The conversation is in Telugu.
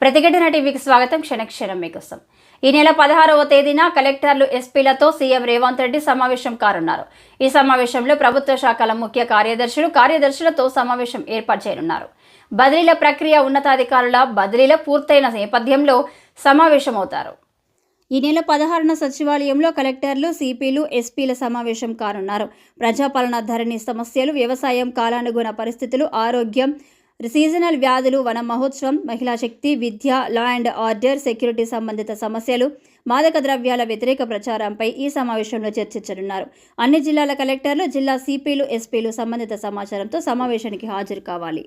ప్రతిఘటన టీవీకి స్వాగతం. క్షణక్షణం మీకోసం. ఈ నెల 16వ తేదీన కలెక్టర్లు, ఎస్పీలతో సీఎం రేవంత్ రెడ్డి సమావేశం కానున్నారు. ఈ సమావేశంలో ప్రభుత్వ శాఖల ముఖ్య కార్యదర్శులతో సమావేశం ఏర్పాటు చేయనున్నారు. బదిలీల ప్రక్రియ, ఉన్నతాధికారుల బదిలీల పూర్తయిన నేపథ్యంలో సమావేశమవుతారు. ఈ నెల 16న సచివాలయంలో కలెక్టర్లు, సిపిలు, ఎస్పీల సమావేశం కానున్నారు. ప్రజాపాలన, ధరణి సమస్యలు, వ్యవసాయం, కాలానుగుణ పరిస్థితులు, ఆరోగ్యం, సీజనల్ వ్యాధులు, వన మహోత్సవం, మహిళా శక్తి, విద్య, లా అండ్ ఆర్డర్, సెక్యూరిటీ సంబంధిత సమస్యలు, మాదక ద్రవ్యాల వ్యతిరేక ప్రచారంపై ఈ సమావేశంలో చర్చించనున్నారు. అన్ని జిల్లాల కలెక్టర్లు, జిల్లా సిపిలు, ఎస్పీలు సంబంధిత సమాచారంతో సమావేశానికి హాజరు కావాలి.